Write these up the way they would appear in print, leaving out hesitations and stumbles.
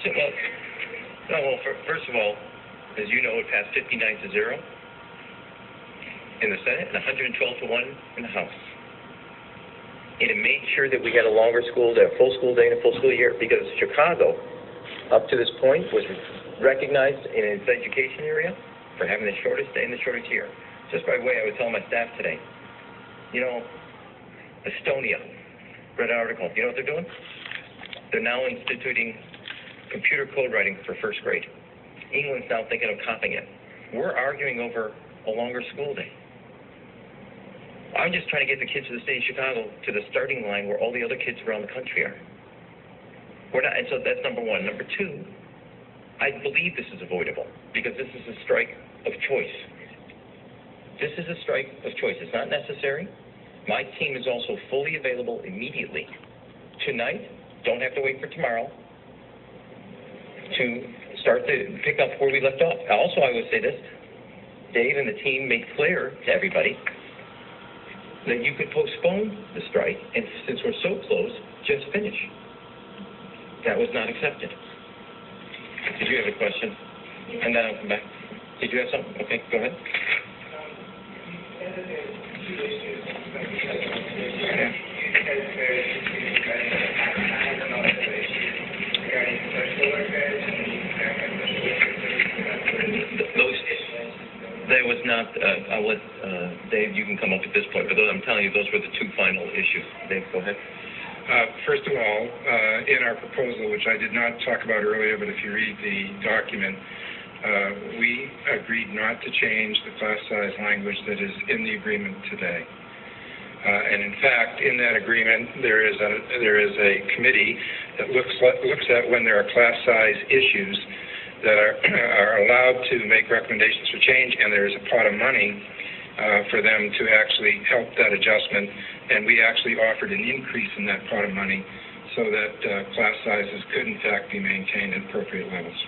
Well, no, well, first of all, as you know, it passed 59-0 in the Senate and 112-1 in the House. And it made sure that we had a longer school day, a full school day and a full school year, because Chicago, up to this point, was recognized in its education area for having the shortest day and the shortest year. Just by the way, I was telling my staff today, you know, Estonia, read an article. You know what they're doing? They're now instituting computer code writing for first grade. England's now thinking of copying it. We're arguing over a longer school day. I'm just trying to get the kids of the state of Chicago to the starting line where all the other kids around the country are. We're not, and so that's number one. Number two, I believe this is avoidable because this is a strike of choice. This is a strike of choice. It's not necessary. My team is also fully available immediately. Tonight, don't have to wait for tomorrow to start to pick up where we left off. Also, I would say this, Dave and the team made clear to everybody that you could postpone the strike, and since we're so close, just finish. That was not accepted. Did you have a question? And then I'll come back. Did you have something? Okay, go ahead. There was not, I'll let Dave, you can come up at this point, but I'm telling you, those were the two final issues. Dave, go ahead. First of all, in our proposal, which I did not talk about earlier, but if you read the document, we agreed not to change the class size language that is in the agreement today. And in fact, in that agreement, there is a committee that looks at when there are class size issues that are allowed to make recommendations for change, and there is a pot of money for them to actually help that adjustment. And we actually offered an increase in that pot of money so that class sizes could, in fact, be maintained at appropriate levels.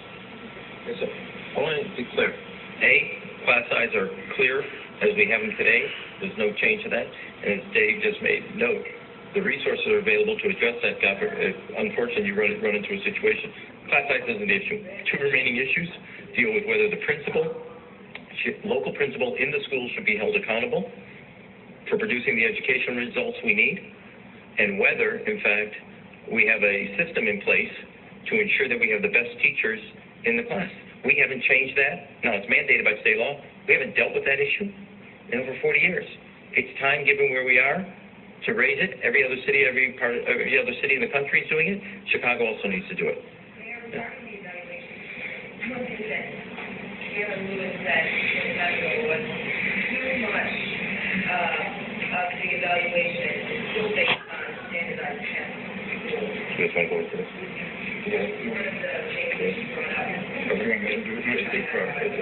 So I want to be clear. A, class sizes are clear as we have them today. There's no change to that. And as Dave just made note, the resources are available to address that gap. Unfortunately, you run into a situation. Class size isn't the issue. Two remaining issues deal with whether the local principal in the school should be held accountable for producing the education results we need, and whether, in fact, we have a system in place to ensure that we have the best teachers in the class. We haven't changed that. Now, it's mandated by state law. We haven't dealt with that issue in over 40 years. It's time, given where we are, to raise it. Every other city in the country is doing it. Chicago also needs to do it. Yeah. One thing that Karen Lewis said was too much of the evaluation is still based on standardized tests. You guys want to go into this? Yeah. One of the things you brought up.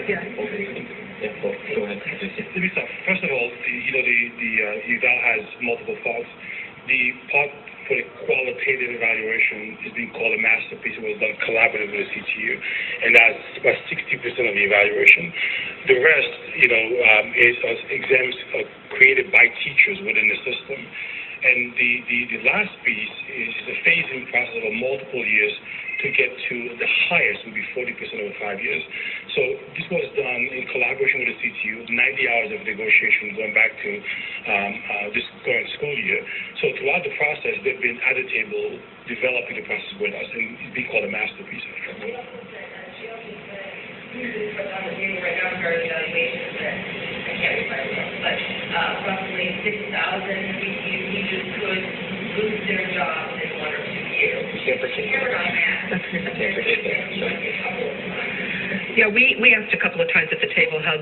Yeah, go ahead. First of all, the eval has multiple parts. The part for the qualitative evaluation is being called a masterpiece. It was done collaboratively with the CTU, and that's about 60% of the evaluation. The rest, is exams created by teachers within the system. And the last piece is a phasing process of multiple years to get to the highest, would be 40% over 5 years. So this was done in collaboration with the CTU, 90 hours of negotiation going back to this current school year. So throughout the process, they've been at the table developing the process with us, and it's being called a masterpiece. Roughly 6,000 CTU teachers could lose their jobs in 1 or 2 years. Yeah, we asked a couple of times at the table how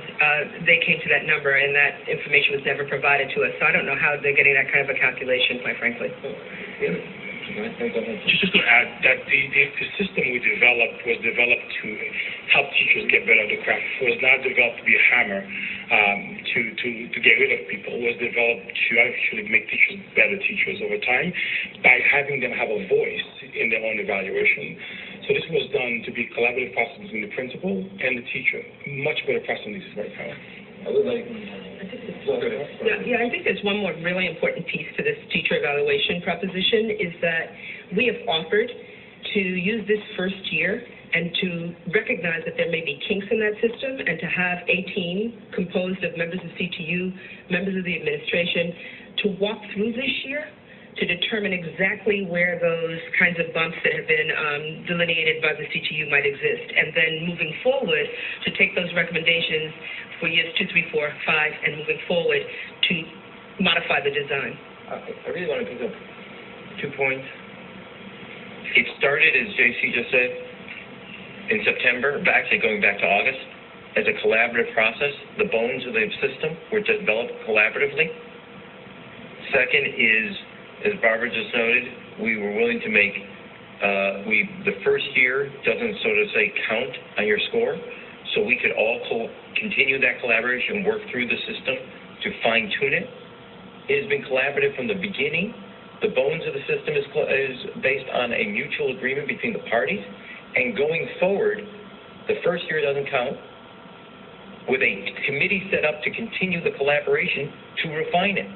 they came to that number, and that information was never provided to us. So I don't know how they're getting that kind of a calculation, quite frankly. Just to add that the system we developed was developed to help teachers get better at the craft. It was not developed to be a hammer to get rid of people. It was developed to actually make teachers better teachers over time by having them have a voice in their own evaluation. So this was done to be a collaborative process between the principal and the teacher. Much better process than this is right now. I think there's one more really important piece to this teacher evaluation proposition is that we have offered to use this first year and to recognize that there may be kinks in that system and to have a team composed of members of CTU, members of the administration, to walk through this year to determine exactly where those kinds of bumps that have been delineated by the CTU might exist, and then moving forward to take those recommendations for years 2, 3, 4, 5, and moving forward to modify the design. I really want to pick up 2 points. It started, as JC just said, in September, actually going back to August, as a collaborative process. The bones of the system were developed collaboratively. Second is, as Barbara just noted, we were willing to make, the first year doesn't, so to say, count on your score, so we could all continue that collaboration, work through the system to fine-tune it. It has been collaborative from the beginning. The bones of the system is based on a mutual agreement between the parties, and going forward, the first year doesn't count, with a committee set up to continue the collaboration to refine it.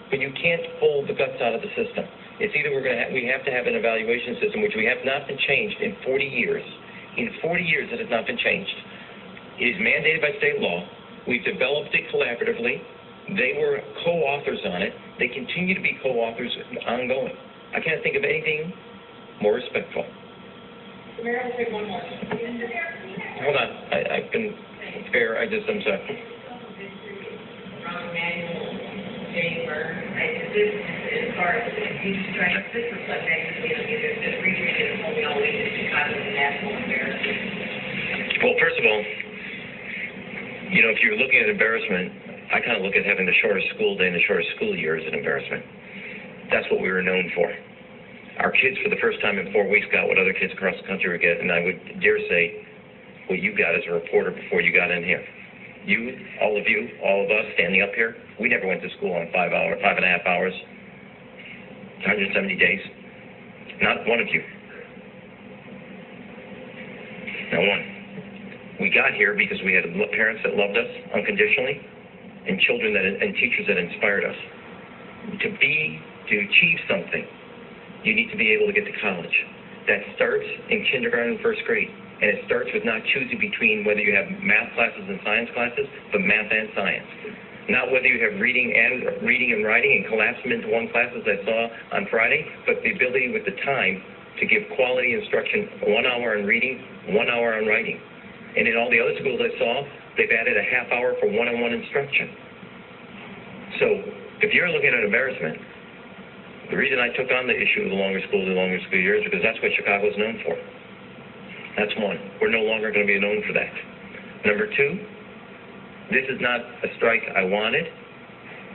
But you can't pull the guts out of the system. It's either we have to have an evaluation system, which we have not been changed in 40 years. In 40 years, it has not been changed. It is mandated by state law. We've developed it collaboratively. They were co-authors on it. They continue to be co-authors ongoing. I can't think of anything more respectful. Mayor, I'll take one more. Hold on. I've been fair. I'm sorry. Manual, chamber, this, as far as, he's trying to, this is like actually, this retreat is only always Chicago national embarrassment. Well, first of all, you know, if you're looking at embarrassment, I kind of look at having the shortest school day and the shortest school year as an embarrassment. That's what we were known for. Our kids, for the first time in 4 weeks, got what other kids across the country would get, and I would dare say what you got as a reporter before you got in here. You, all of us standing up here, we never went to school on 5 and a half hours, 170 days. Not one of you. Not one. We got here because we had parents that loved us unconditionally, and children and teachers that inspired us. To achieve something, you need to be able to get to college. That starts in kindergarten and first grade. And it starts with not choosing between whether you have math classes and science classes, but math and science. Not whether you have reading and writing and collapse them into one class, as I saw on Friday, but the ability with the time to give quality instruction, 1 hour on reading, 1 hour on writing. And in all the other schools I saw, they've added a half hour for one-on-one instruction. So if you're looking at embarrassment, the reason I took on the issue of the longer school years, because that's what Chicago's known for. That's one. We're no longer going to be known for that. Number two, this is not a strike I wanted,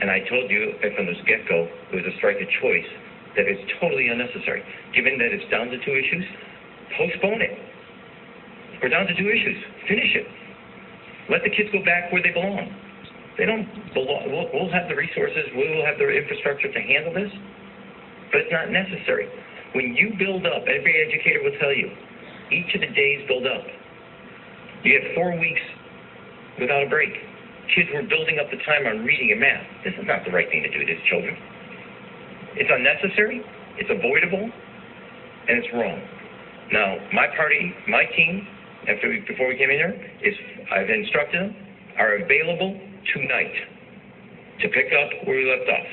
and I told you from the get-go it was a strike of choice, that it's totally unnecessary. Given that it's down to 2 issues, postpone it. We're down to 2 issues. Finish it. Let the kids go back where they belong. They don't belong. We'll have the resources, we'll have the infrastructure to handle this, but it's not necessary. When you build up, every educator will tell you, each of the days build up. You had 4 weeks without a break. Kids were building up the time on reading and math. This is not the right thing to do to these children. It's unnecessary, it's avoidable, and it's wrong. Now, my team, before we came in here, I've instructed them, are available tonight to pick up where we left off.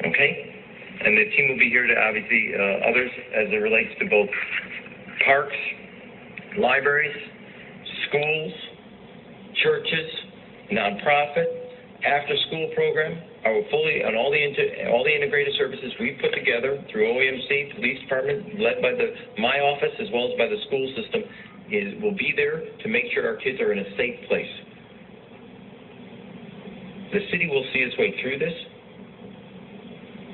Okay? And the team will be here to, obviously, others as it relates to both parks, libraries, schools, churches, nonprofit, after-school program, are fully on all the integrated services we've put together through OEMC, police department, led by my office as well as by the school system, will be there to make sure our kids are in a safe place. The city will see its way through this.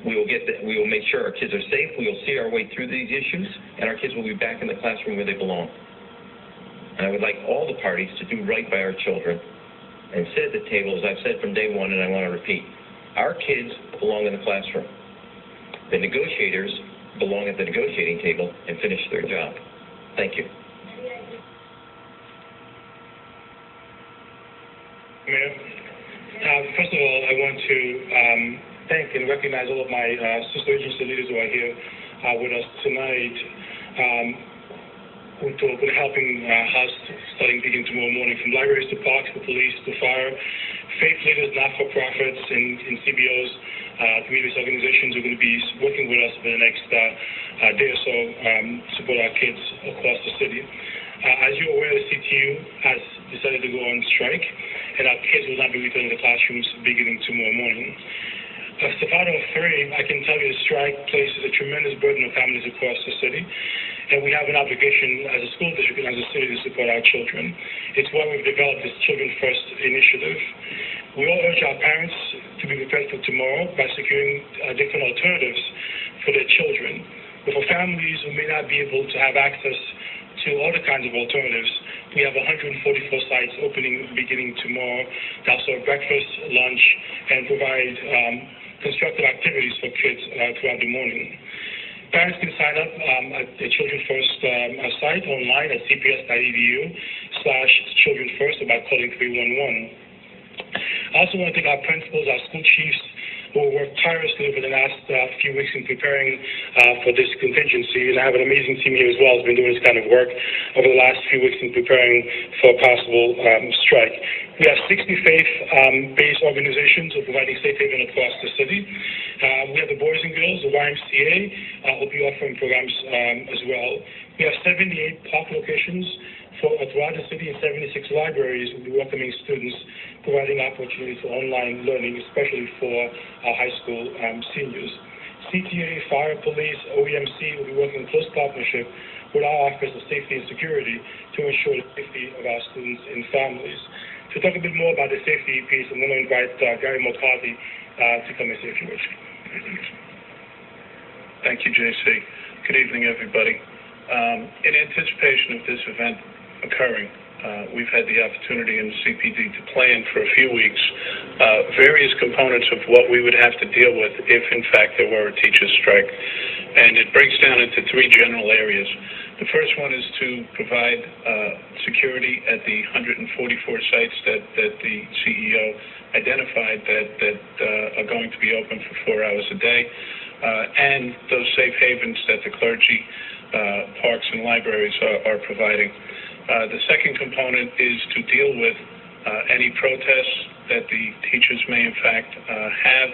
We will make sure our kids are safe. We will see our way through these issues, and our kids will be back in the classroom where they belong. And I would like all the parties to do right by our children and sit at the table, as I've said from day one, and I want to repeat. Our kids belong in the classroom. The negotiators belong at the negotiating table and finish their job. Thank you. Mayor, first of all, I want to thank and recognize all of my sister agency leaders who are here with us tonight. We're helping house starting begin tomorrow morning, from libraries to parks to police to fire, faith leaders, not-for-profits, and CBOs, community organizations are going to be working with us for the next day or so to support our kids across the city. As you're aware, the CTU has decided to go on strike, and our kids will not be returning to classrooms beginning tomorrow morning. As a father of three, I can tell you the strike places a tremendous burden on families across the city, and we have an obligation as a school district and as a city to support our children. It's why we've developed this Children First initiative. We all urge our parents to be prepared for tomorrow by securing different alternatives for their children. But for families who may not be able to have access to other kinds of alternatives, we have 144 sites opening beginning tomorrow that serve breakfast, lunch, and provide constructive activities for kids throughout the morning. Parents can sign up at the Children First site online at cps.edu/childrenfirst or by calling 311. I also want to thank our principals, our school chiefs, who worked tirelessly over the last few weeks in preparing for this contingency. And I have an amazing team here as well who's been doing this kind of work over the last few weeks in preparing for a possible strike. We have 60 faith-based organizations who are providing safe haven across the city. We have the Boys and Girls, the YMCA, will be offering programs as well. We have 78 park locations throughout the city, and 76 libraries will be welcoming students, providing opportunities for online learning, especially for our high school seniors. CTA, Fire, Police, OEMC will be working in close partnership with our Office of Safety and Security to ensure the safety of our students and families. To talk a bit more about the safety piece, I'm going to invite Gary McCarthy to come and say a few words. Thank you, JC. Good evening, everybody. In anticipation of this event occurring, we've had the opportunity in the CPD to plan for a few weeks various components of what we would have to deal with if, in fact, there were a teacher's strike. And it breaks down into three general areas. The first one is to provide security at the 144 sites that the CEO identified that are going to be open for 4 hours a day, and those safe havens that the clergy, parks, and libraries are providing. The second component is to deal with any protests that the teachers may in fact have.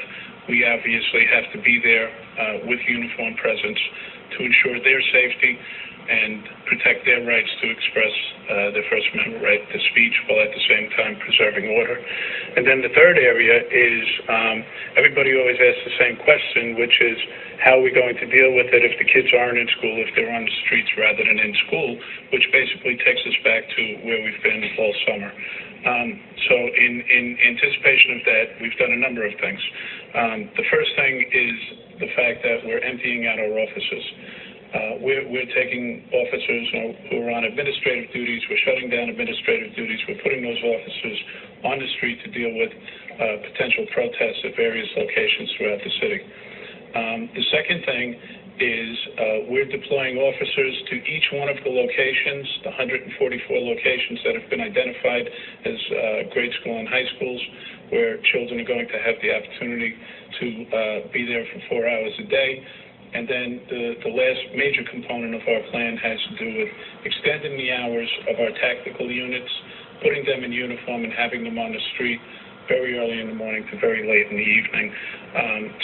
We obviously have to be there with uniform presence to ensure their safety and protect their rights to express their First Amendment right to speech while at the same time preserving order. And then the third area is everybody always asks the same question, which is how are we going to deal with it if the kids aren't in school, if they're on the streets rather than in school, which basically takes us back to where we've been all summer. So in anticipation of that, we've done a number of things. The first thing is the fact that we're emptying out our offices. We're taking officers who are on administrative duties. We're shutting down administrative duties. We're putting those officers on the street to deal with potential protests at various locations throughout the city. The second thing is we're deploying officers to each one of the locations, the 144 locations that have been identified as grade school and high schools, where children are going to have the opportunity to be there for 4 hours a day. And then the last major component of our plan has to do with extending the hours of our tactical units, putting them in uniform and having them on the street very early in the morning to very late in the evening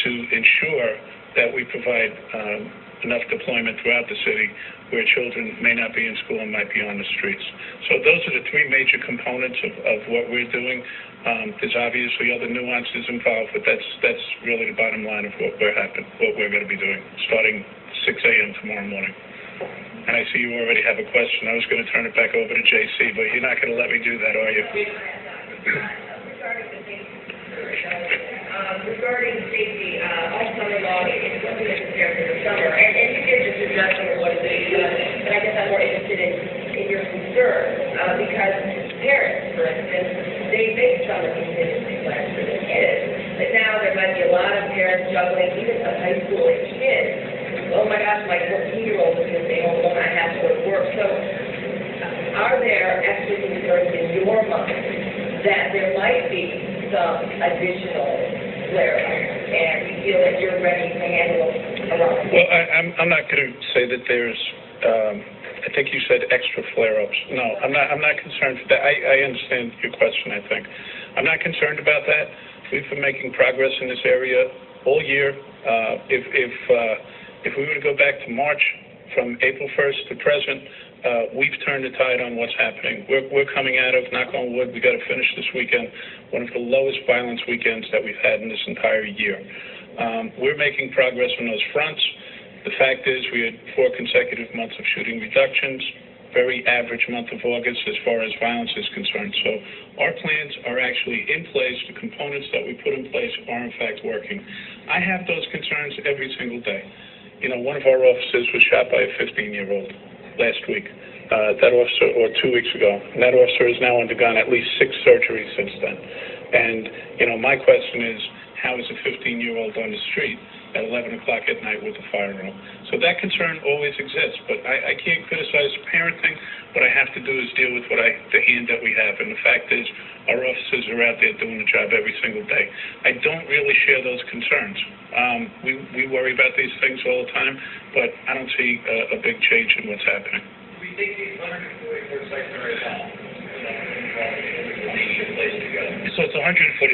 to ensure that we provide enough deployment throughout the city where children may not be in school and might be on the streets. So those are the three major components of what we're doing. There's obviously other nuances involved, but that's really the bottom line of what we're going to be doing, starting 6 a.m. tomorrow morning. And I see you already have a question. I was going to turn it back over to JC, but you're not going to let me do that, are you? Regarding safety, all summer long, it's something that's prepared for the summer. And you did just address some of what is being done, but I guess I'm more interested in your concern, because parents, for instance, they make summer contingency plans for their kids, but now there might be a lot of parents juggling, even some high school age kids. Oh my gosh, my 14-year-old is going to stay home alone, I have to go to work. So are there actually concerns in your mind that there might be some additional flare-ups, and you feel that you're ready to handle them around? Well, I'm not going to say that there's I think you said extra flare-ups. No, I'm not concerned for that. I understand your question, I think. I'm not concerned about that. We've been making progress in this area all year. If we were to go back to March, from April 1st to present, we've turned the tide on what's happening. We're coming out of, knock on wood, we got to finish this weekend, one of the lowest violence weekends that we've had in this entire year. We're making progress on those fronts. The fact is we had 4 consecutive months of shooting reductions, very average month of August as far as violence is concerned. So our plans are actually in place. The components that we put in place are in fact working. I have those concerns every single day. You know, one of our officers was shot by a 15-year-old last week. That officer, or 2 weeks ago, and that officer has now undergone at least 6 surgeries since then. And, you know, my question is, how is a 15-year-old on the street at 11 o'clock at night with a firearm? So that concern always exists, but I can't criticize parenting. What I have to do is deal with the hand that we have, and the fact is our officers are out there doing the job every single day. I don't really share those concerns. We worry about these things all the time, but I don't see a big change in what's happening. We think these 144 sites are very long. So it's 144